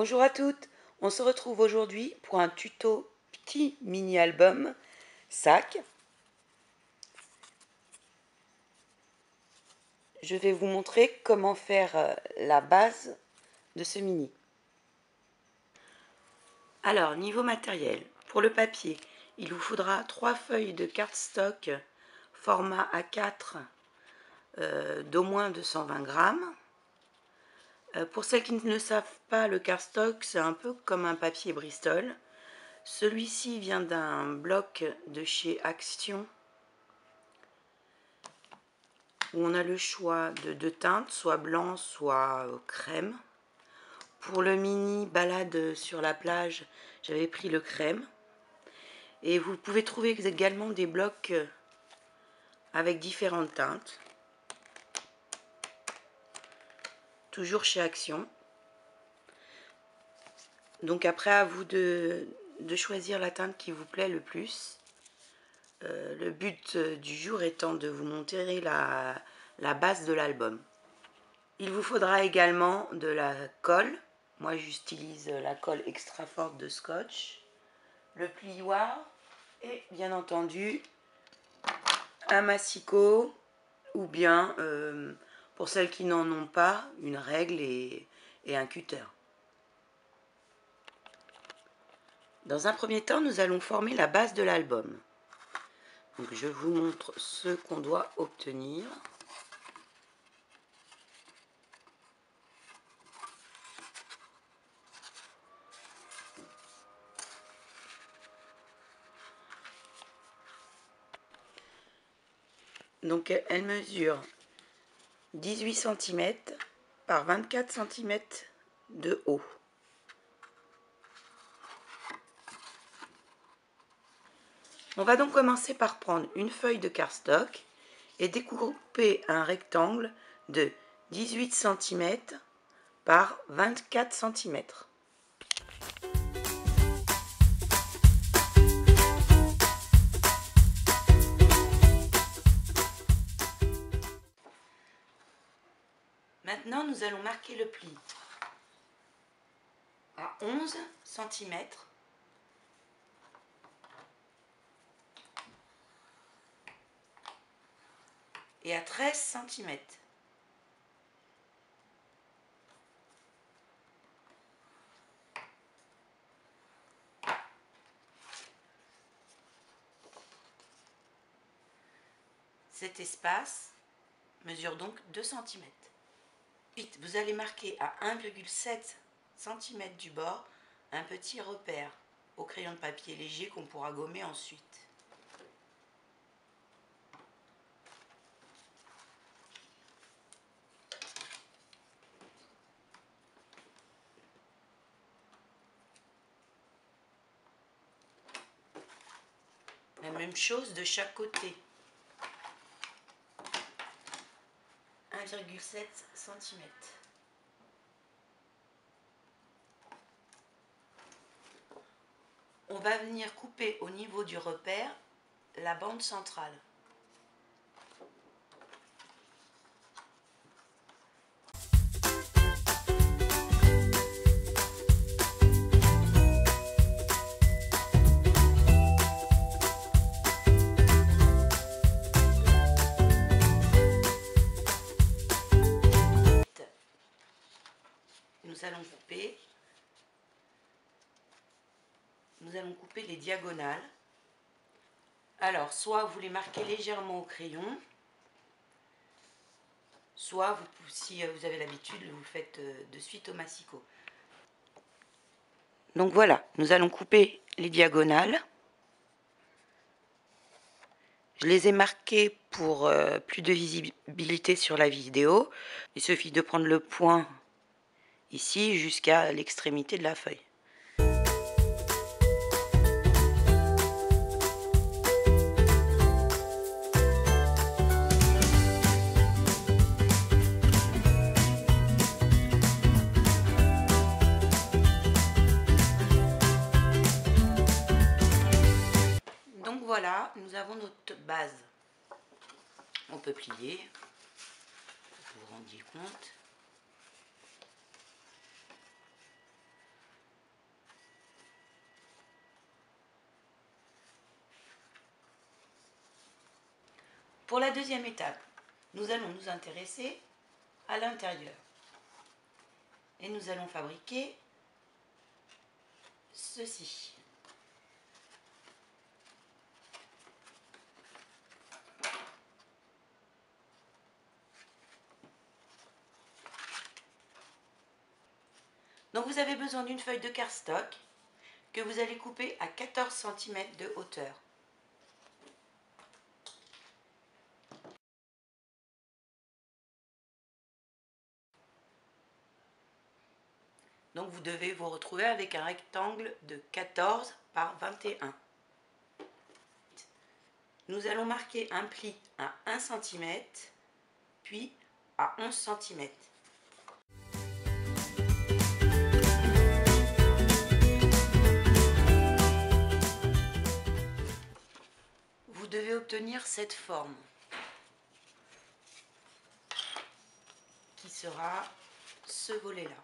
Bonjour à toutes, on se retrouve aujourd'hui pour un tuto petit mini-album sac. Je vais vous montrer comment faire la base de ce mini. Alors, niveau matériel, pour le papier, il vous faudra 3 feuilles de cardstock format A4 d'au moins 220 grammes. Pour celles qui ne savent pas, le cardstock, c'est un peu comme un papier Bristol. Celui-ci vient d'un bloc de chez Action, où on a le choix de 2 teintes, soit blanc, soit crème. Pour le mini balade sur la plage, j'avais pris le crème. Et vous pouvez trouver également des blocs avec différentes teintes. Toujours chez Action. Donc après, à vous de choisir la teinte qui vous plaît le plus. Le but du jour étant de vous montrer la base de l'album. Il vous faudra également de la colle. Moi j'utilise la colle extra forte de Scotch, le plioir et bien entendu un massicot ou bien pour celles qui n'en ont pas, une règle et un cutter. Dans un premier temps, nous allons former la base de l'album. Donc je vous montre ce qu'on doit obtenir. Donc elle mesure 18 cm par 24 cm de haut. On va donc commencer par prendre une feuille de cardstock et découper un rectangle de 18 cm par 24 cm. Maintenant, nous allons marquer le pli à 11 cm et à 13 cm. Cet espace mesure donc 2 cm. Ensuite, vous allez marquer à 1,7 cm du bord un petit repère au crayon de papier léger qu'on pourra gommer ensuite. La même chose de chaque côté. 1,7 cm. On va venir couper au niveau du repère la bande centrale. Nous allons couper les diagonales. Alors, soit vous les marquez légèrement au crayon, soit si vous avez l'habitude, vous le faites de suite au massicot. Donc voilà, nous allons couper les diagonales. Je les ai marquées pour plus de visibilité sur la vidéo. Il suffit de prendre le point ici jusqu'à l'extrémité de la feuille. Donc voilà, nous avons notre base. On peut plier, vous vous rendiez compte. Pour la deuxième étape, nous allons nous intéresser à l'intérieur. Et nous allons fabriquer ceci. Donc vous avez besoin d'une feuille de cardstock que vous allez couper à 14 cm de hauteur. Donc vous devez vous retrouver avec un rectangle de 14 par 21. Nous allons marquer un pli à 1 cm, puis à 11 cm. Vous devez obtenir cette forme qui sera ce volet-là.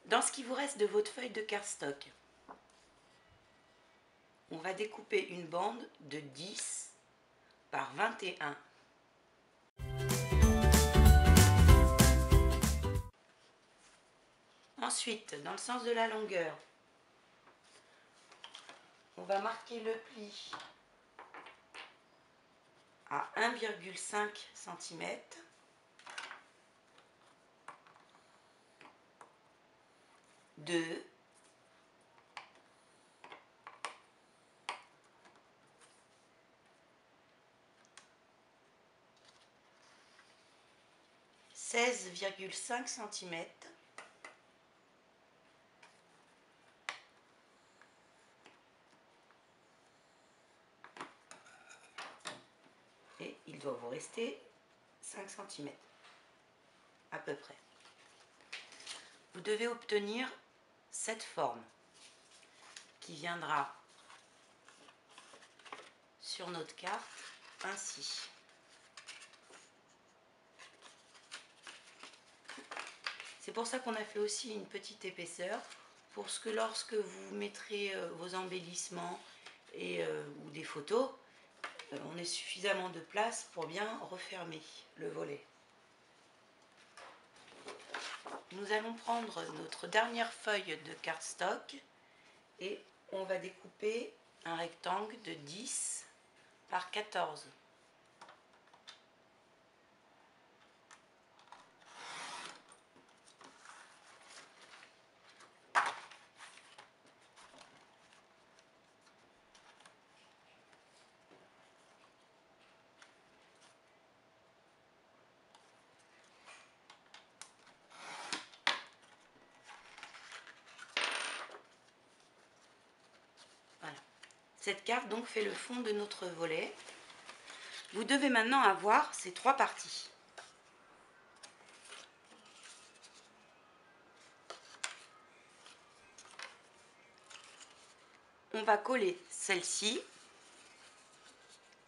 Dans ce qui vous reste de votre feuille de cardstock, on va découper une bande de 10 par 21. Ensuite, dans le sens de la longueur, on va marquer le pli à 1,5 cm. Deux, « 16,5 cm. Et il doit vous rester 5 cm à peu près. Vous devez obtenir cette forme qui viendra sur notre carte ainsi. C'est pour ça qu'on a fait aussi une petite épaisseur pour ce que lorsque vous mettrez vos embellissements et, ou des photos, on ait suffisamment de place pour bien refermer le volet. Nous allons prendre notre dernière feuille de cardstock et on va découper un rectangle de 10 par 14. Cette carte donc fait le fond de notre volet. Vous devez maintenant avoir ces trois parties. On va coller celle-ci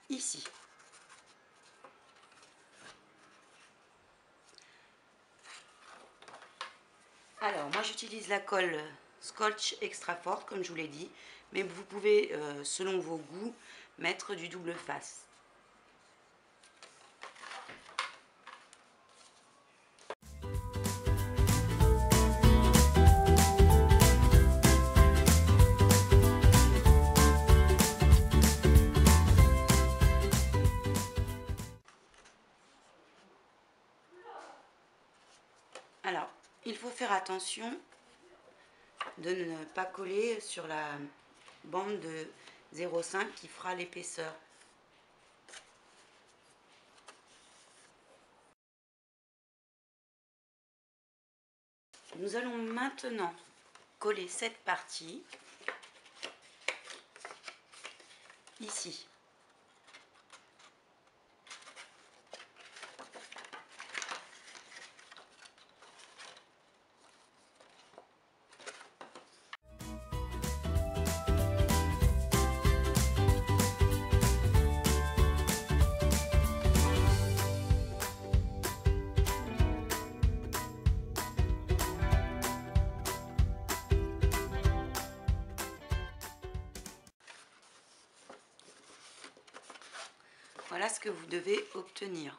ici. Alors moi j'utilise la colle Scotch extra forte comme je vous l'ai dit, mais vous pouvez selon vos goûts mettre du double face. Alors, il faut faire attention de ne pas coller sur la bande de 0,5 qui fera l'épaisseur. Nous allons maintenant coller cette partie ici. Voilà ce que vous devez obtenir.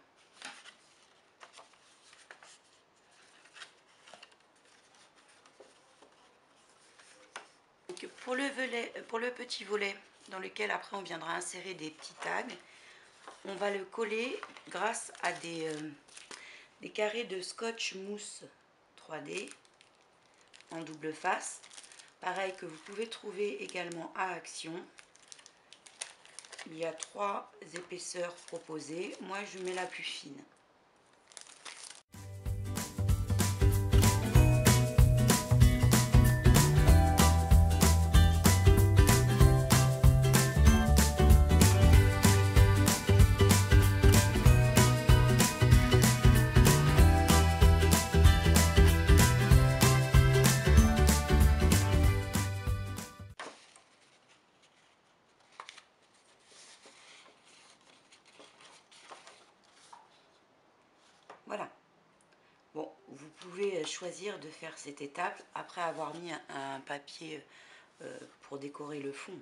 Donc pour le petit volet dans lequel après on viendra insérer des petits tags, on va le coller grâce à des carrés de scotch mousse 3D en double face. Pareil, que vous pouvez trouver également à Action. Il y a 3 épaisseurs proposées. Moi, je mets la plus fine. Voilà. Bon, vous pouvez choisir de faire cette étape après avoir mis un papier pour décorer le fond.